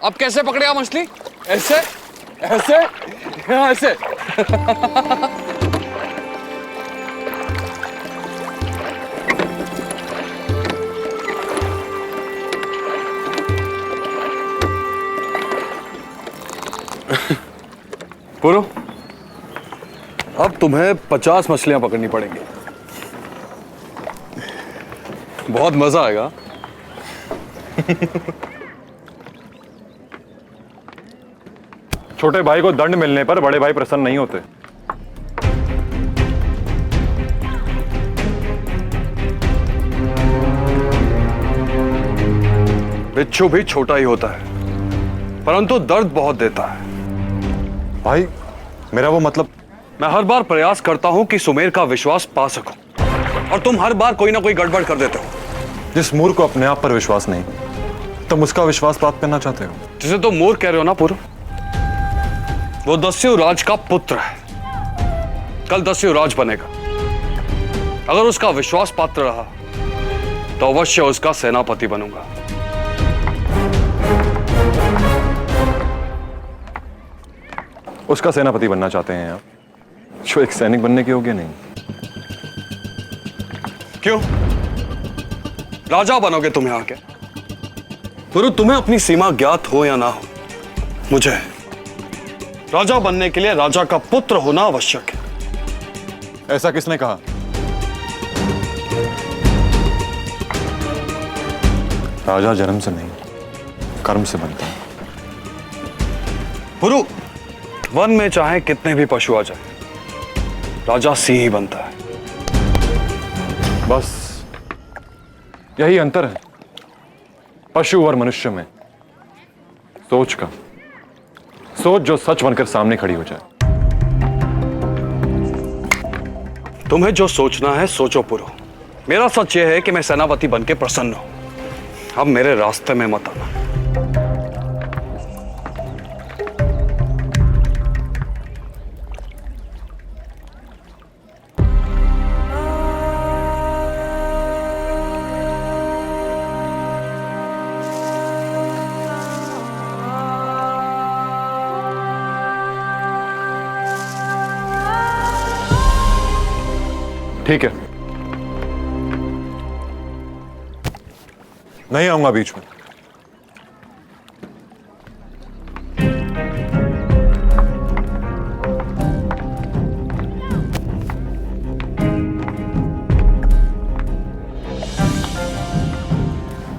अब कैसे पकड़ेगा मछली? ऐसे ऐसे ऐसे। पुरु, अब तुम्हें 50 मछलियां पकड़नी पड़ेंगी। बहुत मजा आएगा। छोटे भाई को दंड मिलने पर बड़े भाई प्रसन्न नहीं होते। बिच्छू भी छोटा ही होता है, परंतु दर्द बहुत देता है। भाई मेरा वो मतलब, मैं हर बार प्रयास करता हूं कि सुमेर का विश्वास पा सकूं, और तुम हर बार कोई ना कोई गड़बड़ कर देते हो। जिस मूर्ख को अपने आप पर विश्वास नहीं, तुम उसका विश्वास प्राप्त करना चाहते हो। जिसे तुम मूर्ख कह रहे हो ना पुरु, वो दस्यु राज का पुत्र है। कल दस्यु राज बनेगा। अगर उसका विश्वास पात्र रहा तो अवश्य उसका सेनापति बनूंगा। उसका सेनापति बनना चाहते हैं आप, जो एक सैनिक बनने के योग्य नहीं। क्यों? राजा बनोगे तुम यहां के? पुरु, तुम्हें अपनी सीमा ज्ञात हो या ना हो, मुझे राजा बनने के लिए राजा का पुत्र होना आवश्यक है। ऐसा किसने कहा? राजा जन्म से नहीं, कर्म से बनता है। पुरु, वन में चाहे कितने भी पशु आ जाए, राजा सिंह ही बनता है। बस यही अंतर है पशु और मनुष्य में, सोच का। सोच जो सच बनकर सामने खड़ी हो जाए। तुम्हें जो सोचना है सोचो पुरु। मेरा सच यह है कि मैं सेनापति बनके प्रसन्न हूं। अब मेरे रास्ते में मत आना। ठीक है, नहीं आऊंगा बीच में।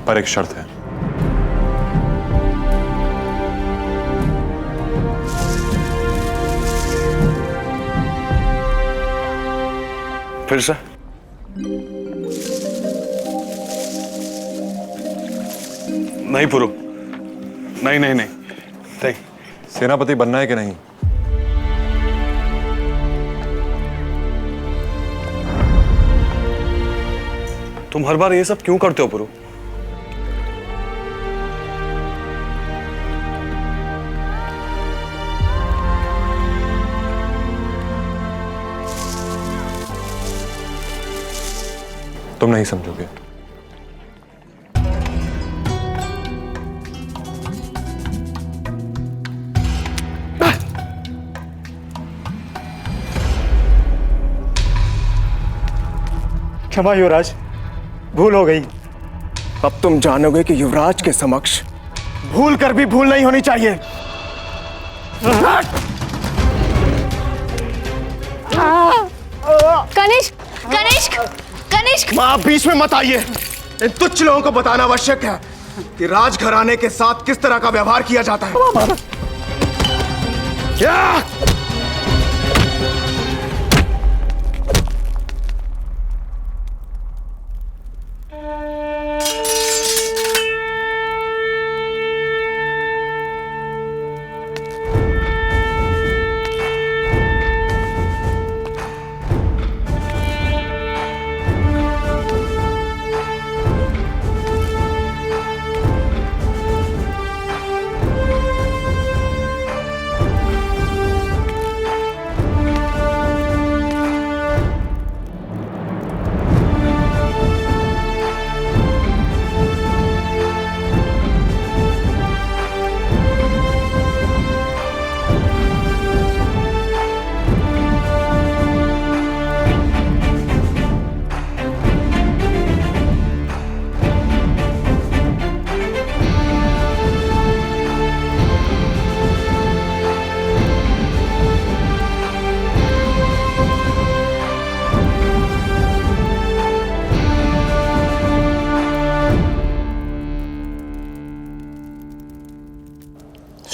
पर एक शर्त है। फिर से? नहीं पुरु, नहीं नहीं नहीं नहीं। सेनापति बनना है कि नहीं? तुम हर बार ये सब क्यों करते हो पुरु? तुम नहीं समझोगे। क्षमा युवराज, भूल हो गई। अब तुम जानोगे कि युवराज के समक्ष भूल कर भी भूल नहीं होनी चाहिए। कनिष्क, कनिष्क, कनिष्क! मां, आप बीच में मत आइए। इन तुच्छ लोगों को बताना आवश्यक है कि राजघराने के साथ किस तरह का व्यवहार किया जाता है। क्या?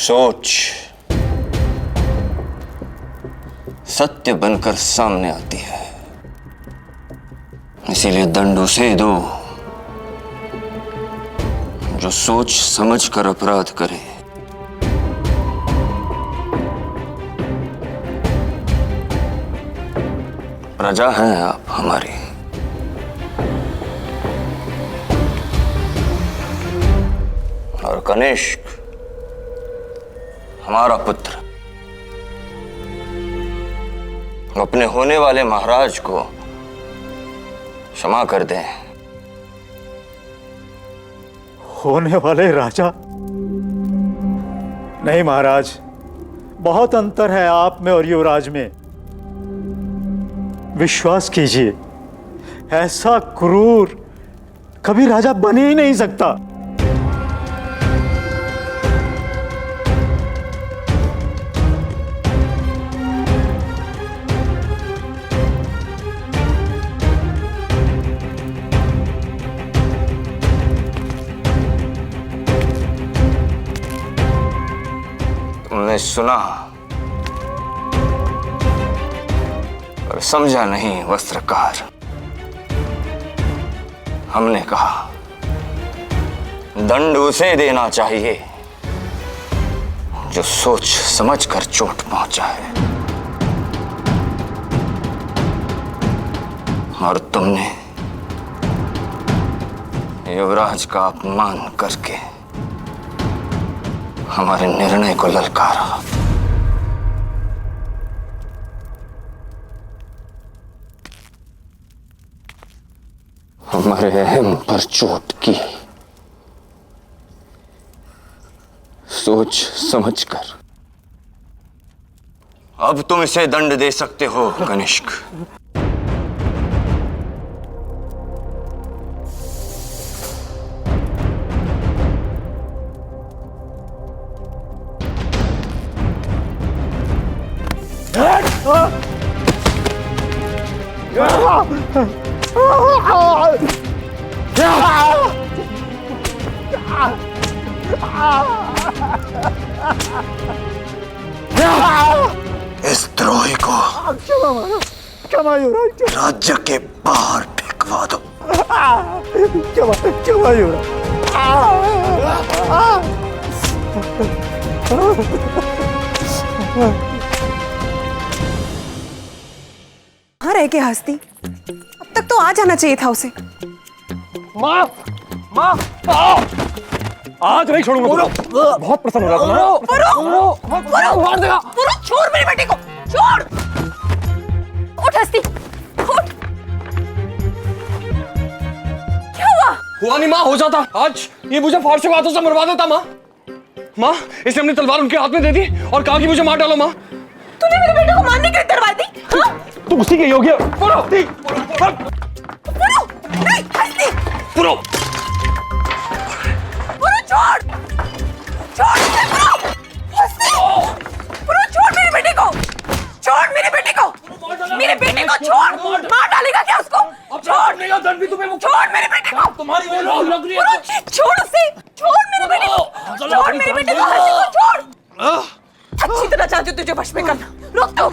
सोच सत्य बनकर सामने आती है, इसीलिए दंड उसे दो जो सोच समझकर अपराध करे। प्रजा हैं आप हमारी, और कनिष्क हमारा पुत्र। अपने होने वाले महाराज को क्षमा कर दें। होने वाले राजा? नहीं महाराज, बहुत अंतर है आप में और युवराज में। विश्वास कीजिए, ऐसा क्रूर कभी राजा बन ही नहीं सकता। तुमने सुना पर समझा नहीं वस्त्रकार। हमने कहा दंड उसे देना चाहिए जो सोच समझकर चोट पहुंचाए, और तुमने युवराज का अपमान करके हमारे निर्णय को ललकारा। हमारे अहम पर चोट की, सोच समझकर। अब तुम इसे दंड दे सकते हो कनिष्क। इस द्रोही को क्षमा युवराज, राज्य के बाहर फेंकवा दो। क्षमा युवराज। कहाँ रह गया हस्ती? अब तक तो आ जाना चाहिए था उसे। माँ, माँ, आज नहीं छोड़ूंगा। बहुत प्रसन्न हो रहा था। मार देगा। छोड़ मेरे बेटे को, छोड़। उठ हस्ती, उठ। क्या हुआ नहीं माँ, हो जाता आज ये मुझे फारसी बातों से मरवा देता। माँ, माँ इसने अपनी तलवार उनके हाथ में दे दी और कहा कि मुझे मार डालो। माँ, तूने मेरे बेटे को मारने के लिए तलवार दी? हाँ? तुम उसी के योग्य। नहीं, हस्ती। पुरो छोड़, छोड़ इसे, हस्ती। छोड़ मेरे बेटे को, छोड़ मेरे बेटे को, मेरे बेटे को छोड़। मार डालेगा क्या उसको? छोड़, छोड़ मेरे बेटे को, तुम्हारी छोड़ उसे, छोड़ मेरे बेटे को, छोड़ मेरे बेटे को, हस्ती को छोड़। अच्छी तरह चाहती हूँ तुझे वश में करना। रुक तो।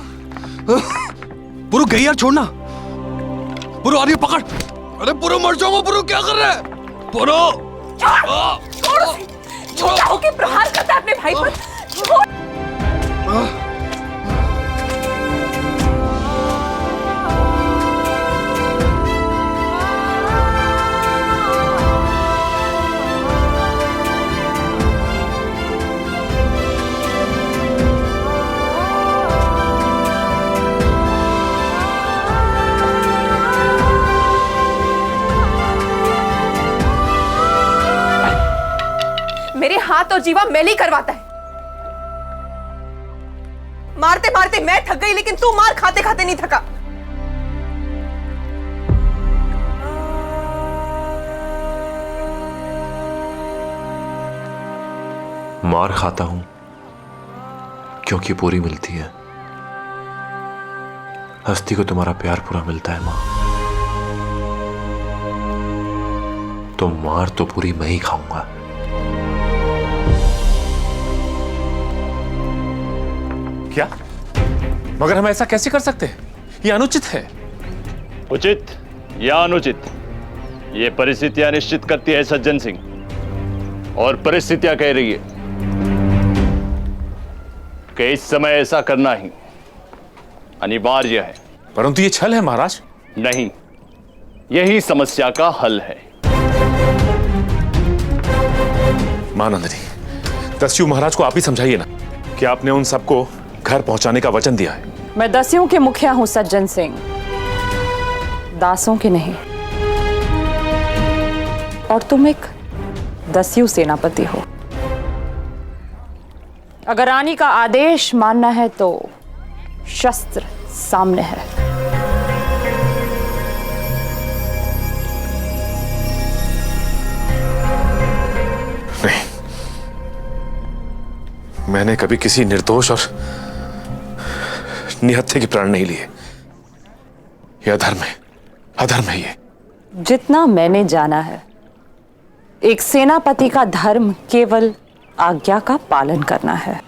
पुरु गई यार, छोड़ना। पुरु आ रही है, पकड़। अरे पुरु मर जाऊंगा। पुरु क्या कर रहा है? पुरु छोड़ उसे, छोटा होके प्रहार करता है अपने भाई पर। छोड़। मेरे हाथ और जीवा मैल ही करवाता है। मारते मारते मैं थक गई, लेकिन तू मार खाते खाते नहीं थका। मार खाता हूं क्योंकि पूरी मिलती है। हस्ती को तुम्हारा प्यार पूरा मिलता है मां, तो मार तो पूरी मैं ही खाऊंगा। क्या? मगर हम ऐसा कैसे कर सकते हैं? ये अनुचित है। उचित या अनुचित, ये परिस्थितियां निश्चित करती है सज्जन सिंह, और परिस्थितियां कह रही है कि इस समय ऐसा करना ही अनिवार्य है। परंतु ये छल है महाराज। नहीं, यही समस्या का हल है। महानंदिनी, दस्यु महाराज को आप ही समझाइए ना कि आपने उन सबको घर पहुंचाने का वचन दिया है। मैं दस्युओं के मुखिया हूं सज्जन सिंह, दासों के नहीं। और तुम एक दस्यु सेनापति हो। अगर रानी का आदेश मानना है तो शस्त्र सामने है। नहीं, मैंने कभी किसी निर्दोष और निहत्थे के प्राण नहीं लिए। यह अधर्म है, अधर्म है ये। जितना मैंने जाना है, एक सेनापति का धर्म केवल आज्ञा का पालन करना है।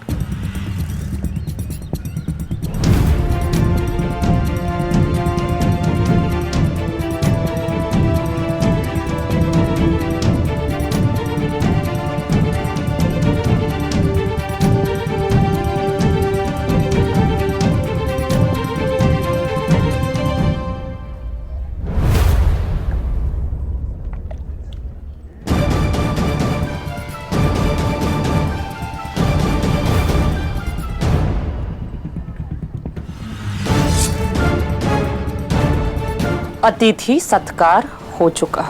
अतिथि सत्कार हो चुका,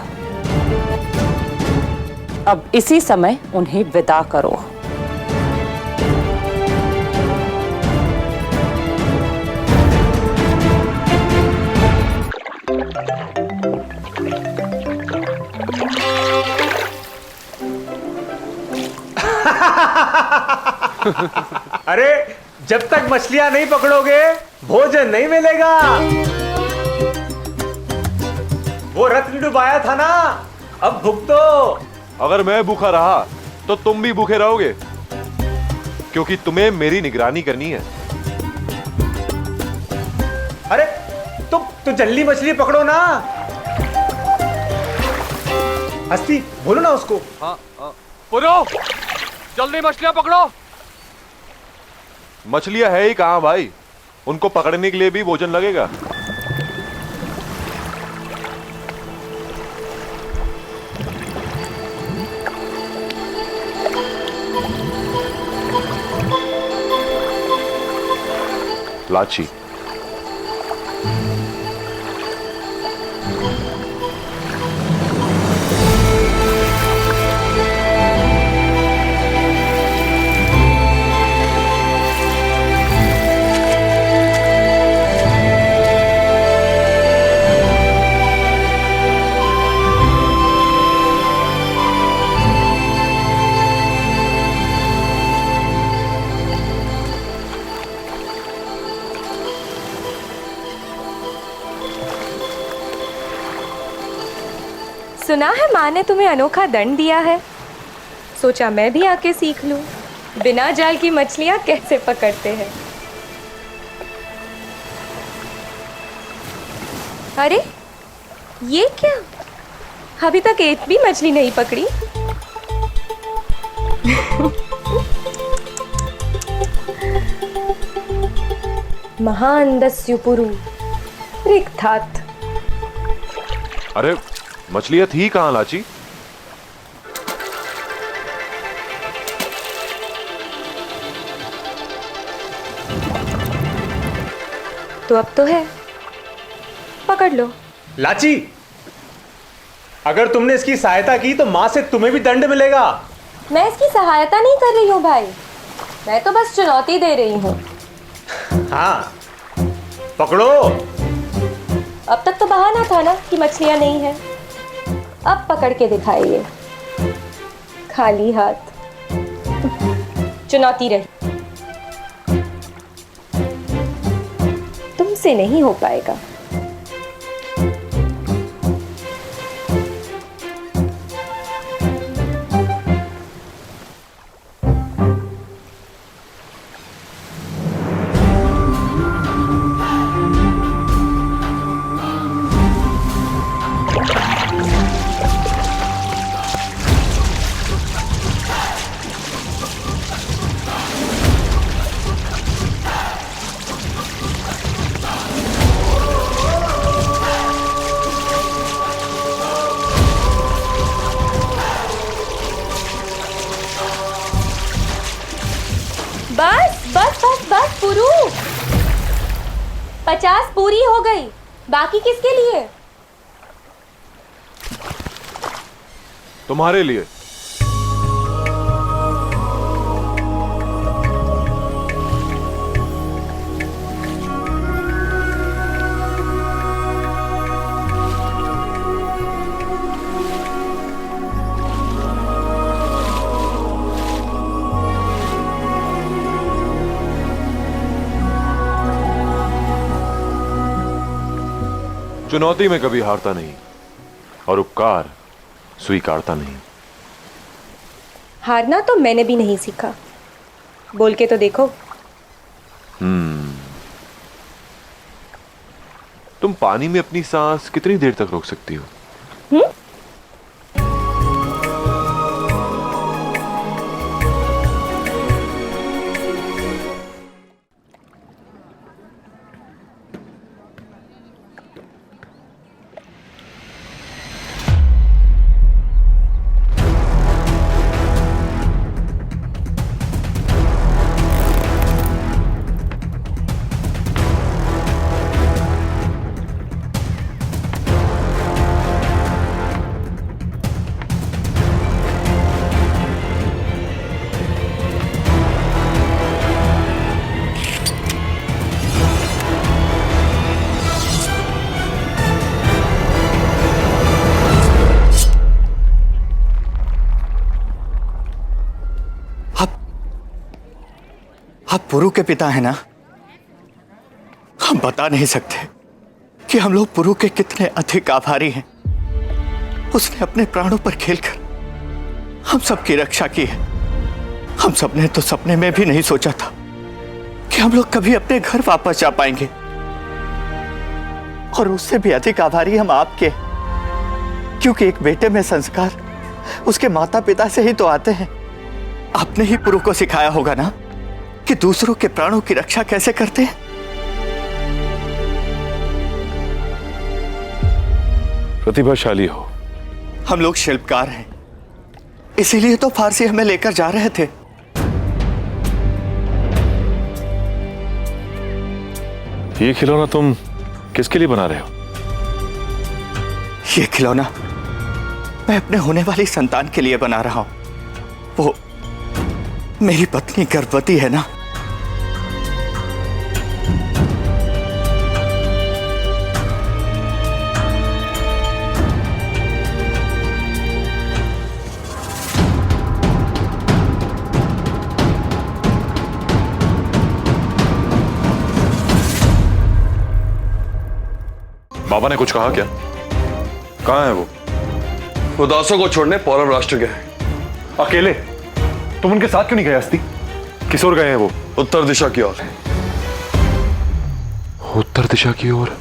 अब इसी समय उन्हें विदा करो। अरे जब तक मछलियां नहीं पकड़ोगे भोजन नहीं मिलेगा। वो रत्न डुबाया था ना, अब भुगतो। अगर मैं भूखा रहा तो तुम भी भूखे रहोगे, क्योंकि तुम्हें मेरी निगरानी करनी है। अरे तो जल्दी मछली पकड़ो ना। हस्ती बोलो ना उसको। हाँ पुरो, जल्दी मछलियां पकड़ो। मछलियां है ही कहां भाई, उनको पकड़ने के लिए भी भोजन लगेगा। लाची, सुना है माँ ने तुम्हें अनोखा दंड दिया है, सोचा मैं भी आके सीख लूं बिना जाल की मछलियां कैसे पकड़ते हैं। अरे ये क्या, अभी तक एक भी मछली नहीं पकड़ी। महान दस्युपुरु रिक्थात्। अरे मछलियां थी कहां लाची? तो अब तो है, पकड़ लो। लाची, अगर तुमने इसकी सहायता की तो माँ से तुम्हें भी दंड मिलेगा। मैं इसकी सहायता नहीं कर रही हूँ भाई, मैं तो बस चुनौती दे रही हूँ। हाँ पकड़ो। अब तक तो बहाना था ना कि मछलियाँ नहीं है, अब पकड़ के दिखाइए खाली हाथ। चुनौती रही, तुमसे नहीं हो पाएगा। गुरु 50 पूरी हो गई, बाकी किसके लिए? तुम्हारे लिए। चुनौती में कभी हारता नहीं और उपकार स्वीकारता नहीं। हारना तो मैंने भी नहीं सीखा, बोल के तो देखो। तुम पानी में अपनी सांस कितनी देर तक रोक सकती हो? आप पुरु के पिता हैं ना? हम बता नहीं सकते कि हम लोग पुरु के कितने अधिक आभारी हैं। उसने अपने प्राणों पर खेलकर हम सबकी रक्षा की है। हम सबने तो सपने में भी नहीं सोचा था कि हम लोग कभी अपने घर वापस जा पाएंगे। और उससे भी अधिक आभारी हम आपके, क्योंकि एक बेटे में संस्कार उसके माता पिता से ही तो आते हैं। आपने ही पुरु को सिखाया होगा ना कि दूसरों के प्राणों की रक्षा कैसे करते हैं। प्रतिभाशाली हो। हम लोग शिल्पकार हैं, इसीलिए तो फारसी हमें लेकर जा रहे थे। ये खिलौना तुम किसके लिए बना रहे हो? ये खिलौना मैं अपने होने वाली संतान के लिए बना रहा हूं। वो मेरी पत्नी गर्भवती है ना। बाबा ने कुछ कहा क्या? कहाँ है वो दासों को छोड़ने पौरव राष्ट्र गए हैं। अकेले? तुम उनके साथ क्यों नहीं गए अस्ति? किस ओर गए हैं वो? उत्तर दिशा की ओर। उत्तर दिशा की ओर?